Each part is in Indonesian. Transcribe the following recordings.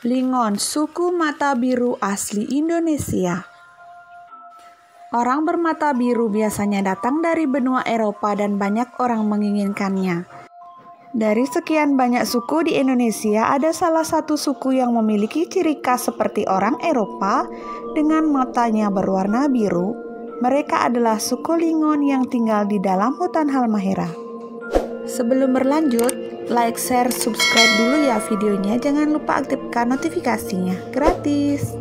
Lingon, suku mata biru asli Indonesia. Orang bermata biru biasanya datang dari benua Eropa dan banyak orang menginginkannya. Dari sekian banyak suku di Indonesia, ada salah satu suku yang memiliki ciri khas seperti orang Eropa dengan matanya berwarna biru. Mereka adalah suku Lingon yang tinggal di dalam hutan Halmahera. Sebelum berlanjut, like, share, subscribe dulu ya videonya. Jangan lupa aktifkan notifikasinya, gratis.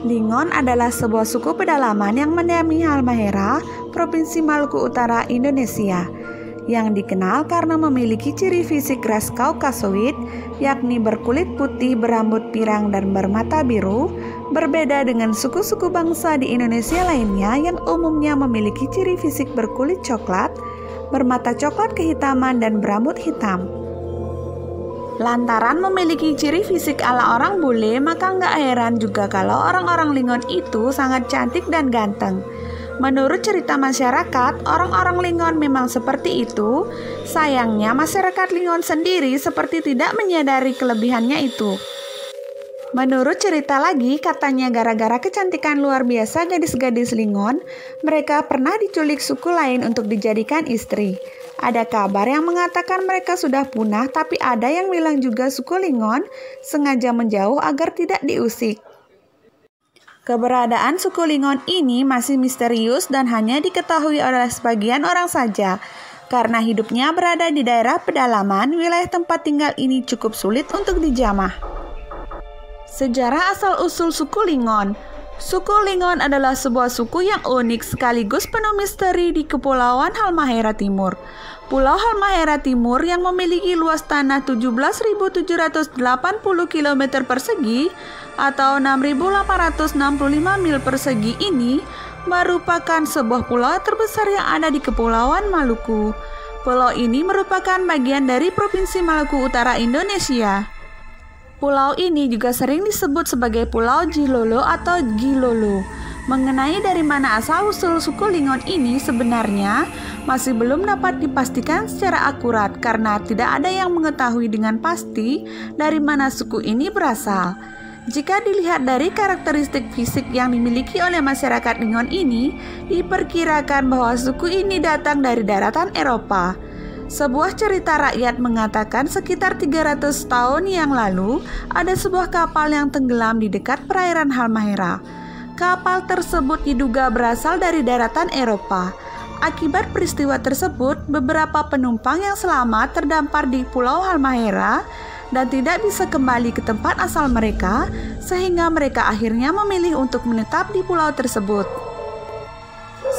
Lingon adalah sebuah suku pedalaman yang mendiami Halmahera, Provinsi Maluku Utara, Indonesia, yang dikenal karena memiliki ciri fisik ras Kaukasoid, yakni berkulit putih, berambut pirang, dan bermata biru, berbeda dengan suku-suku bangsa di Indonesia lainnya yang umumnya memiliki ciri fisik berkulit coklat, bermata coklat kehitaman, dan berambut hitam. Lantaran memiliki ciri fisik ala orang bule, maka nggak heran juga kalau orang-orang Lingon itu sangat cantik dan ganteng. Menurut cerita masyarakat, orang-orang Lingon memang seperti itu. Sayangnya, masyarakat Lingon sendiri seperti tidak menyadari kelebihannya itu. Menurut cerita lagi, katanya gara-gara kecantikan luar biasa gadis-gadis Lingon, mereka pernah diculik suku lain untuk dijadikan istri. Ada kabar yang mengatakan mereka sudah punah, tapi ada yang bilang juga suku Lingon sengaja menjauh agar tidak diusik. Keberadaan suku Lingon ini masih misterius dan hanya diketahui oleh sebagian orang saja. Karena hidupnya berada di daerah pedalaman, wilayah tempat tinggal ini cukup sulit untuk dijamah. Sejarah asal-usul suku Lingon. Suku Lingon adalah sebuah suku yang unik sekaligus penuh misteri di Kepulauan Halmahera Timur. Pulau Halmahera Timur yang memiliki luas tanah 17.780 km persegi atau 6.865 mil persegi ini merupakan sebuah pulau terbesar yang ada di Kepulauan Maluku. Pulau ini merupakan bagian dari Provinsi Maluku Utara, Indonesia. Pulau ini juga sering disebut sebagai Pulau Jilolo atau Gilolo. Mengenai dari mana asal-usul suku Lingon ini sebenarnya masih belum dapat dipastikan secara akurat karena tidak ada yang mengetahui dengan pasti dari mana suku ini berasal. Jika dilihat dari karakteristik fisik yang dimiliki oleh masyarakat Lingon ini, diperkirakan bahwa suku ini datang dari daratan Eropa. Sebuah cerita rakyat mengatakan sekitar 300 tahun yang lalu ada sebuah kapal yang tenggelam di dekat perairan Halmahera. Kapal tersebut diduga berasal dari daratan Eropa. Akibat peristiwa tersebut, beberapa penumpang yang selamat terdampar di Pulau Halmahera dan tidak bisa kembali ke tempat asal mereka, sehingga mereka akhirnya memilih untuk menetap di pulau tersebut.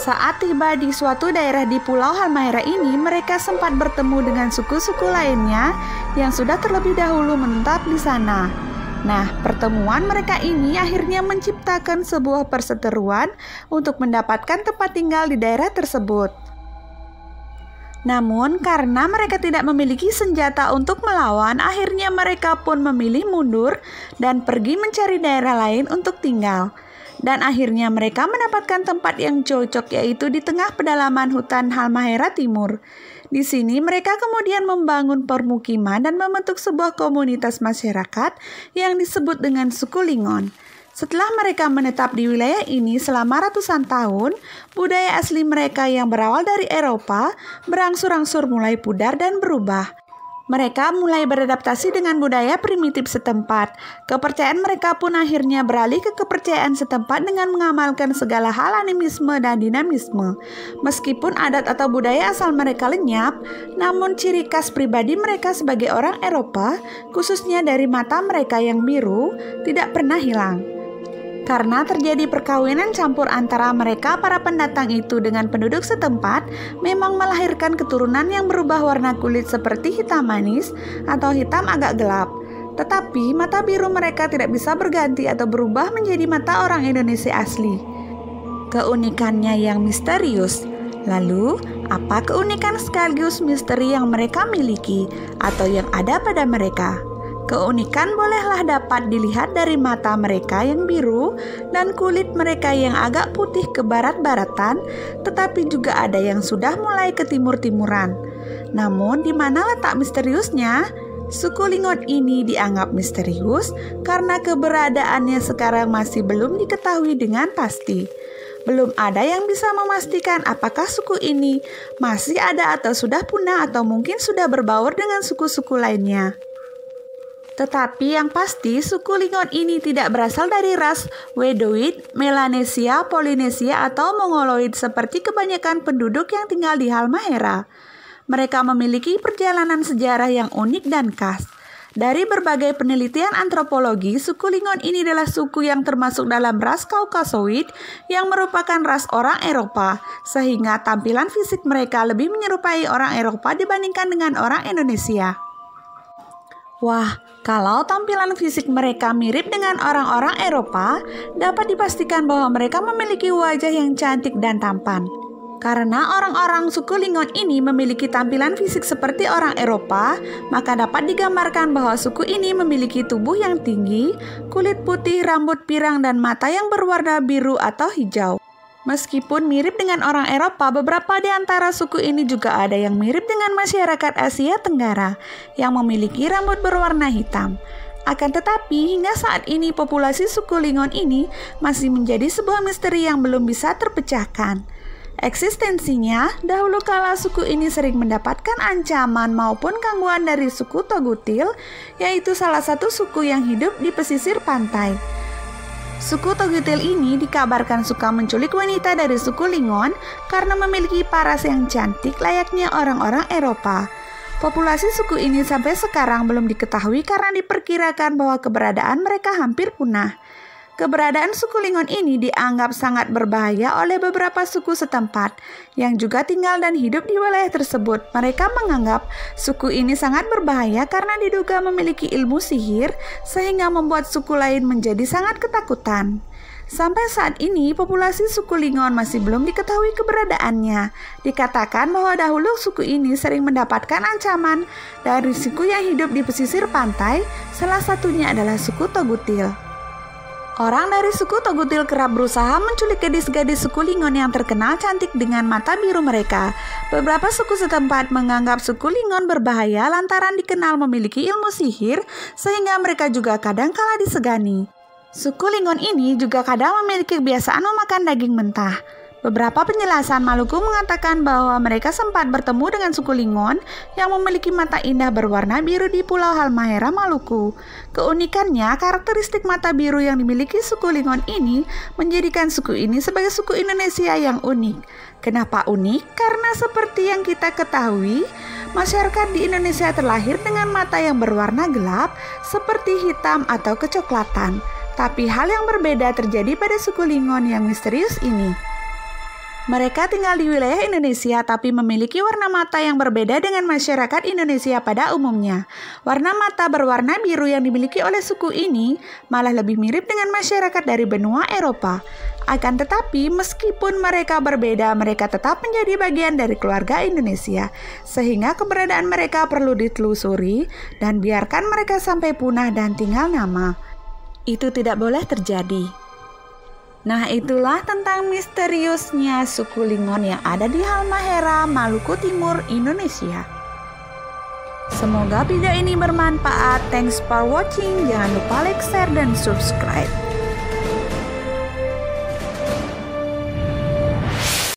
Saat tiba di suatu daerah di Pulau Halmahera ini, mereka sempat bertemu dengan suku-suku lainnya yang sudah terlebih dahulu menetap di sana. Nah, pertemuan mereka ini akhirnya menciptakan sebuah perseteruan untuk mendapatkan tempat tinggal di daerah tersebut. Namun, karena mereka tidak memiliki senjata untuk melawan, akhirnya mereka pun memilih mundur dan pergi mencari daerah lain untuk tinggal. Dan akhirnya mereka mendapatkan tempat yang cocok, yaitu di tengah pedalaman hutan Halmahera Timur. Di sini mereka kemudian membangun permukiman dan membentuk sebuah komunitas masyarakat yang disebut dengan suku Lingon. Setelah mereka menetap di wilayah ini selama ratusan tahun, budaya asli mereka yang berawal dari Eropa berangsur-angsur mulai pudar dan berubah. Mereka mulai beradaptasi dengan budaya primitif setempat. Kepercayaan mereka pun akhirnya beralih ke kepercayaan setempat dengan mengamalkan segala hal animisme dan dinamisme. Meskipun adat atau budaya asal mereka lenyap, namun ciri khas pribadi mereka sebagai orang Eropa, khususnya dari mata mereka yang biru, tidak pernah hilang. Karena terjadi perkawinan campur antara mereka para pendatang itu dengan penduduk setempat, memang melahirkan keturunan yang berubah warna kulit seperti hitam manis atau hitam agak gelap. Tetapi mata biru mereka tidak bisa berganti atau berubah menjadi mata orang Indonesia asli. Keunikannya yang misterius. Lalu, apa keunikan sekaligus misteri yang mereka miliki atau yang ada pada mereka? Keunikan bolehlah dapat dilihat dari mata mereka yang biru dan kulit mereka yang agak putih ke barat-baratan, tetapi juga ada yang sudah mulai ke timur-timuran. Namun, di mana letak misteriusnya? Suku Lingon ini dianggap misterius karena keberadaannya sekarang masih belum diketahui dengan pasti. Belum ada yang bisa memastikan apakah suku ini masih ada atau sudah punah atau mungkin sudah berbaur dengan suku-suku lainnya. Tetapi yang pasti suku Lingon ini tidak berasal dari ras Wedoid, Melanesia, Polinesia atau Mongoloid seperti kebanyakan penduduk yang tinggal di Halmahera. Mereka memiliki perjalanan sejarah yang unik dan khas. Dari berbagai penelitian antropologi, suku Lingon ini adalah suku yang termasuk dalam ras Kaukasoid yang merupakan ras orang Eropa, sehingga tampilan fisik mereka lebih menyerupai orang Eropa dibandingkan dengan orang Indonesia. Wah, kalau tampilan fisik mereka mirip dengan orang-orang Eropa, dapat dipastikan bahwa mereka memiliki wajah yang cantik dan tampan. Karena orang-orang suku Lingon ini memiliki tampilan fisik seperti orang Eropa, maka dapat digambarkan bahwa suku ini memiliki tubuh yang tinggi, kulit putih, rambut pirang, dan mata yang berwarna biru atau hijau. Meskipun mirip dengan orang Eropa, beberapa di antara suku ini juga ada yang mirip dengan masyarakat Asia Tenggara yang memiliki rambut berwarna hitam. Akan tetapi, hingga saat ini populasi suku Lingon ini masih menjadi sebuah misteri yang belum bisa terpecahkan. Eksistensinya, dahulu kala suku ini sering mendapatkan ancaman maupun gangguan dari suku Togutil, yaitu salah satu suku yang hidup di pesisir pantai. Suku Togutil ini dikabarkan suka menculik wanita dari suku Lingon karena memiliki paras yang cantik layaknya orang-orang Eropa. Populasi suku ini sampai sekarang belum diketahui karena diperkirakan bahwa keberadaan mereka hampir punah. Keberadaan suku Lingon ini dianggap sangat berbahaya oleh beberapa suku setempat yang juga tinggal dan hidup di wilayah tersebut. Mereka menganggap suku ini sangat berbahaya karena diduga memiliki ilmu sihir sehingga membuat suku lain menjadi sangat ketakutan. Sampai saat ini, populasi suku Lingon masih belum diketahui keberadaannya. Dikatakan bahwa dahulu suku ini sering mendapatkan ancaman dari suku yang hidup di pesisir pantai, salah satunya adalah suku Togutil. Orang dari suku Togutil kerap berusaha menculik gadis-gadis suku Lingon yang terkenal cantik dengan mata biru mereka. Beberapa suku setempat menganggap suku Lingon berbahaya lantaran dikenal memiliki ilmu sihir, sehingga mereka juga kadang kala disegani. Suku Lingon ini juga kadang memiliki kebiasaan memakan daging mentah. Beberapa penjelasan Maluku mengatakan bahwa mereka sempat bertemu dengan suku Lingon yang memiliki mata indah berwarna biru di Pulau Halmahera, Maluku. Keunikannya, karakteristik mata biru yang dimiliki suku Lingon ini menjadikan suku ini sebagai suku Indonesia yang unik. Kenapa unik? Karena seperti yang kita ketahui, masyarakat di Indonesia terlahir dengan mata yang berwarna gelap seperti hitam atau kecoklatan. Tapi hal yang berbeda terjadi pada suku Lingon yang misterius ini. Mereka tinggal di wilayah Indonesia tapi memiliki warna mata yang berbeda dengan masyarakat Indonesia pada umumnya. Warna mata berwarna biru yang dimiliki oleh suku ini malah lebih mirip dengan masyarakat dari benua Eropa. Akan tetapi, meskipun mereka berbeda, mereka tetap menjadi bagian dari keluarga Indonesia. Sehingga keberadaan mereka perlu ditelusuri dan biarkan mereka sampai punah dan tinggal nama. Itu tidak boleh terjadi. Nah, itulah tentang misteriusnya suku Lingon yang ada di Halmahera, Maluku Timur, Indonesia. Semoga video ini bermanfaat. Thanks for watching. Jangan lupa like, share, dan subscribe.